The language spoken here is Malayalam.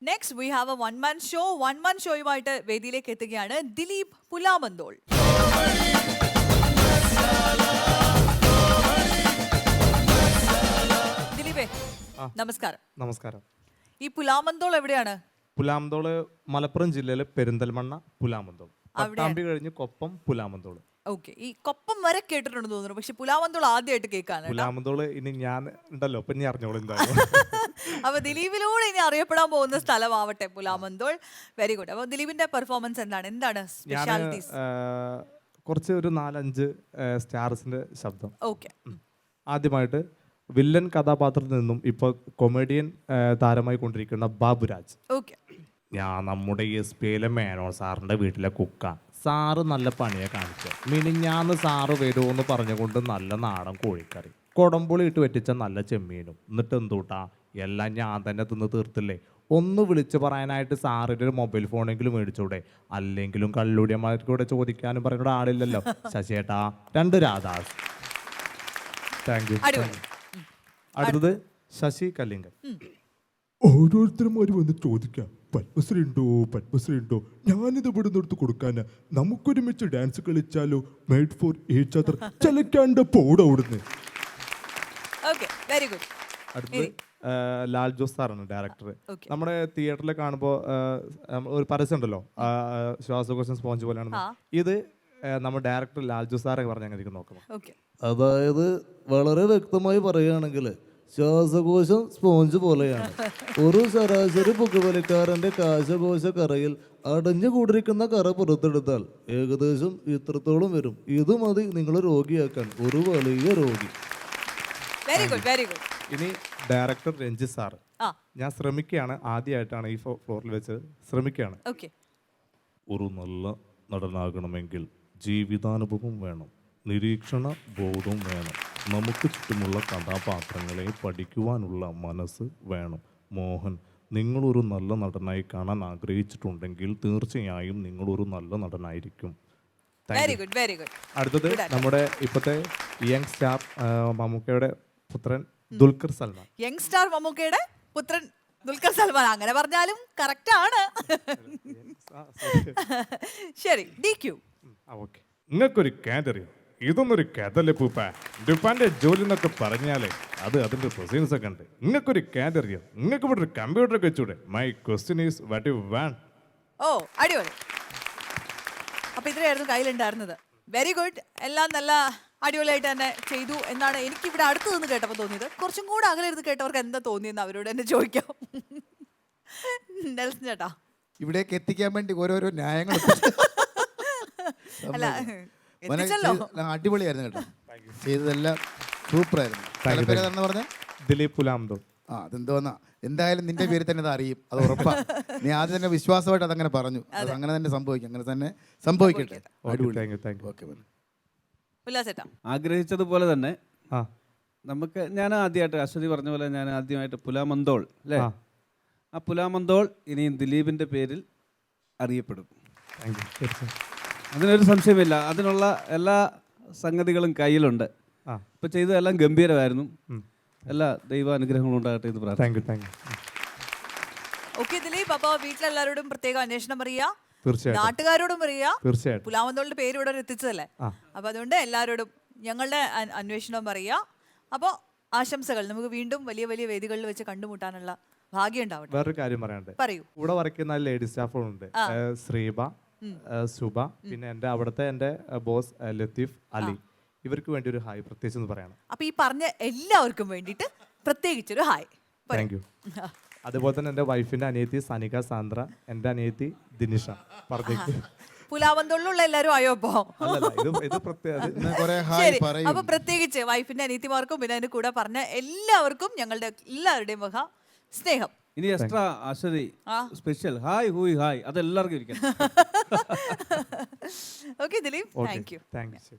Next we have a one man show. One man ഷോയുമായിട്ട് വേദിയിലേക്ക് എത്തുകയാണ് ദിലീപ് പുലാമന്തോൾ. ദിലീപേ, നമസ്കാരം. നമസ്കാരം. ഈ പുലാമന്തോൾ എവിടെയാണ്? പുലാമന്തോള് മലപ്പുറം ജില്ലയിലെ പെരിന്തൽമണ്ണ പുലാമന്തോൾ. പട്ടാമ്പി കഴിഞ്ഞ് കൊപ്പം പുലാമന്തോള്. ഓക്കെ, ഈ കൊപ്പം വരെ കേട്ടിട്ടുണ്ടെന്ന് തോന്നുന്നു, പക്ഷെ പുലാമന്തോൾ ആദ്യമായിട്ട് കേൾക്കാണ്. പുലാമന്തോള് ഇനി ഞാൻ ഉണ്ടല്ലോ, ഇപ്പൊ ഇനി അറിഞ്ഞോളൂ എന്തായാലും. അപ്പൊ ദിലീപിലൂടെ ഇനി അറിയപ്പെടാൻ പോകുന്ന സ്ഥലമാവട്ടെ പുലാമന്തോൾ. Very good. അപ്പൊ ദിലീപിന്റെ പെർഫോമൻസ് എന്താണ് സ്പെഷ്യാലിറ്റീസ്? കുറച്ച് ഒരു 4-5 സ്റ്റാർസിന്റെ ശബ്ദം. ഓക്കെ. ആദ്യമായിട്ട് വില്ലൻ കഥാപാത്രത്തിൽ നിന്നും ഇപ്പൊ കൊമേഡിയൻ താരമായി കൊണ്ടിരിക്കുന്ന ബാബുരാജ്. ഓക്കെ. ഞാൻ നമ്മുടെ SPയിലെ മേനോൻ സാറിന്റെ വീട്ടിലെ കുക്ക. സാറ് നല്ല പണിയെ കാണിച്ചു. മിനിഞ്ഞാന്ന് സാറ് വരുമെന്ന് പറഞ്ഞുകൊണ്ട് നല്ല നാടൻ കോഴിക്കറി, കൊടമ്പുളി ഇട്ട് വെറ്റിച്ച നല്ല ചെമ്മീനും. എന്നിട്ട് എന്തൂട്ടാ, എല്ലാം ഞാൻ തന്നെ തിന്ന് തീർത്തില്ലേ. ഒന്ന് വിളിച്ച് പറയാനായിട്ട് സാറിൻ്റെ ഒരു മൊബൈൽ ഫോണെങ്കിലും മേടിച്ചൂടെ? അല്ലെങ്കിലും കള്ളുടിയന്മാർക്കൂടെ ചോദിക്കാനും പറയുന്ന ആളില്ലല്ലോ. ശശിയേട്ടാ, 2 രാധാസ്. Thank you. അടുത്തത് ശശി കല്ലിങ്കൽ. ഓരോരുത്തരുമാര് വന്ന് ചോദിക്കാം, പത്മശ്രീ ഉണ്ടോ? ഞാനിത് ഇവിടെ നിർത്ത് കൊടുക്കാനാ. നമുക്കൊരുമിച്ച് ഡാൻസ് കളിച്ചാലോ? Made for each other. ചലക്കാണ്ട് പോടെ ഓടുന്നു. അടുത്തത് ലാൽ ജോസ് സാറാണ് ഡയറക്ടർ. നമ്മുടെ തിയേറ്ററിൽ കാണുമ്പോൾ ഒരു പരസ്യം ഉണ്ടല്ലോ, ശ്വാസകോശം സ്പോഞ്ച് പോലെയാണ്. ഇത് നമ്മുടെ ഡയറക്ടർ ലാൽ ജോസ് സാറെ പറഞ്ഞ അങ്ങനെ നോക്കണം. അതായത് വളരെ വ്യക്തമായി പറയുകയാണെങ്കിൽ ശ്വാസകോശം സ്പോഞ്ച് പോലെയാണ്. ഒരു ശരാശരി പുകവലിക്കാരന്റെ ശ്വാസകോശ കറയിൽ അടഞ്ഞു കൂടിയിരിക്കുന്ന കറ പുറത്തെടുത്താൽ ഏകദേശം ഇത്രത്തോളം വരും. ഇത് മതി നിങ്ങൾ രോഗിയാക്കാൻ, ഒരു വലിയ രോഗി. ഇനി ഡയറക്ടർ രഞ്ജിത്ത് സാർ. ഞാൻ ശ്രമിക്കുകയാണ്, ആദ്യമായിട്ടാണ് ഈ ഫ്ലോറിൽ വെച്ച് ശ്രമിക്കുകയാണ്. ഒരു നല്ല നടനാകണമെങ്കിൽ ജീവിതാനുഭവം വേണം, നിരീക്ഷണ ബോധം വേണം, നമുക്ക് ചുറ്റുമുള്ള കഥാപാത്രങ്ങളെ പഠിക്കുവാനുള്ള മനസ്സ് വേണം. മോഹൻ, നിങ്ങളൊരു നല്ല നടനായി കാണാൻ ആഗ്രഹിച്ചിട്ടുണ്ടെങ്കിൽ തീർച്ചയായും നിങ്ങളൊരു നല്ല നടനായിരിക്കും. അടുത്തത് നമ്മുടെ ഇപ്പോഴത്തെ യങ് സ്റ്റാർ മമ്മൂക്കയുടെ പുത്രൻ ദുൽഖർ സൽമാൻ. യങ് സ്റ്റാർ മമ്മൂക്കയുടെ പുത്രൻ ദുൽഖർ സൽമാൻ, അങ്ങനെ പറഞ്ഞാലും കറക്റ്റ് ആണ്. ശരി, DQ. നിങ്ങൾക്കൊരു കാതറിയോ? ഇതൊന്നൊരു കഥല്ലേ പൂപ്പ. ഡുപ്പാന്റെ ജോലി എന്നൊക്കെ പറഞ്ഞാലേ അത് അതിന്റെ പ്രൊസീജിയേഴ്സ് ഒക്കെ ഉണ്ട്. നിങ്ങൾക്കൊരു കാതറിയോ? നിങ്ങൾക്ക് ഇവിടെ ഒരു കമ്പ്യൂട്ടർ ഒക്കെ വെച്ചൂടെ? My question is what you want. ഓ, അടിപൊളി. അപ്പൊ ഇത്രയായിരുന്നു കയ്യിലുണ്ടായിരുന്നത്. Very good. എല്ലാം നല്ല അടിപൊളിയായിട്ട് തന്നെ ചെയ്തു എന്നാണ് എനിക്ക് ഇവിടെ അടുത്ത് നിന്ന് കേട്ടപ്പോൾ തോന്നിയത്. കുറച്ചും കൂടെ അകലിരുന്ന് കേട്ടവർക്ക് എന്താ തോന്നിയെന്ന് അവരോട് തന്നെ ചോദിക്കാം. നെൽസൺ ചേട്ടാ, ഇവിടേക്ക് എത്തിക്കാൻ വേണ്ടി ഓരോരോ ന്യായങ്ങൾ. അല്ല, അടിപൊളിയായിരുന്നു കേട്ടോ, ചെയ്തതെല്ലാം സൂപ്പറായിരുന്നു. പറഞ്ഞ ദിലീപ് പുലാമന്തോൾ. അതെന്തോന്നാ, എന്തായാലും നിന്റെ പേര് തന്നെ അത് അറിയും, അത് ഉറപ്പാ. നീ ആദ്യം തന്നെ വിശ്വാസമായിട്ട് അതങ്ങനെ പറഞ്ഞു. അത് അങ്ങനെ തന്നെ സംഭവിക്കും, അങ്ങനെ തന്നെ സംഭവിക്കട്ടെ. ആഗ്രഹിച്ചതുപോലെ തന്നെ നമുക്ക്, ഞാൻ ആദ്യമായിട്ട് അശ്വതി പറഞ്ഞ പോലെ ഞാൻ ആദ്യമായിട്ട് പുലാമന്തോൾ അല്ലേ, ആ പുലാമന്തോൾ ഇനിയും ദിലീപിന്റെ പേരിൽ അറിയപ്പെടും. അതിനൊരു സംശയമില്ല. അതിനുള്ള എല്ലാ സംഗതികളും കയ്യിലുണ്ട്. ഇപ്പൊ ചെയ്തതെല്ലാം ഗംഭീരമായിരുന്നു. എല്ലാ ദൈവാനുഗ്രഹങ്ങളും ഉണ്ടാകട്ടെ എന്ന് പ്രാർത്ഥിക്കുന്നു. ഓക്കെ ദിലീപ്, അപ്പൊ വീട്ടിലെല്ലാവരോടും പ്രത്യേക അന്വേഷണം പറയാ, തീർച്ചയായും നാട്ടുകാരോടും പറയാ. തീർച്ചയായും പുലാമന്തോളിന്റെ പേര് ഇവിടെ എത്തിച്ചതല്ലേ, അപ്പൊ അതുകൊണ്ട് എല്ലാവരോടും ഞങ്ങളുടെ അന്വേഷണം പറയാ. അപ്പൊ ആശംസകൾ. നമുക്ക് വീണ്ടും വലിയ വലിയ വേദികളിൽ വെച്ച് കണ്ടുമുട്ടാനുള്ള ഭാഗ്യം ഉണ്ടാവട്ടെ. വേറൊരു കാര്യം പറയാനുണ്ട്. പറയൂ. കൂടെ വരയ്ക്കുന്ന ലേഡി സ്റ്റാഫുകളുണ്ട്, ശ്രീബ, സുബ, പിന്നെ എന്റെ ബോസ് ലത്തീഫ്, അലി. ഇവർക്ക് വേണ്ടി ഒരു ഹായ് പ്രത്യേകിച്ച് പറയണം. അപ്പൊ ഈ പറഞ്ഞ എല്ലാവർക്കും വേണ്ടിയിട്ട് പ്രത്യേകിച്ചൊരു ഹായ്. Thank you. അതുപോലെ തന്നെ എന്റെ വൈഫിന്റെ അനിയത്തി സനിക സാന്ദ്ര, എന്റെ അനിയത്തി ദിനിഷ. പറഞ്ഞേക്ക്. പുലാമന്തോളിലുള്ള എല്ലാവരും ആയോ? അപ്പോ അപ്പൊ പ്രത്യേകിച്ച് വൈഫിന്റെ അനിയത്തിമാർക്കും പിന്നെ അതിന്റെ കൂടെ പറഞ്ഞ എല്ലാവർക്കും ഞങ്ങളുടെ എല്ലാവരുടെയും വക സ്നേഹം. ഇനി എക്സ്ട്രാ അശ്വതി സ്പെഷ്യൽ ഹായ് ഹൂയ് ഹായ് അതെല്ലാവർക്കും ഇരിക്കണം. Okay Dileep, thank you. Thank U.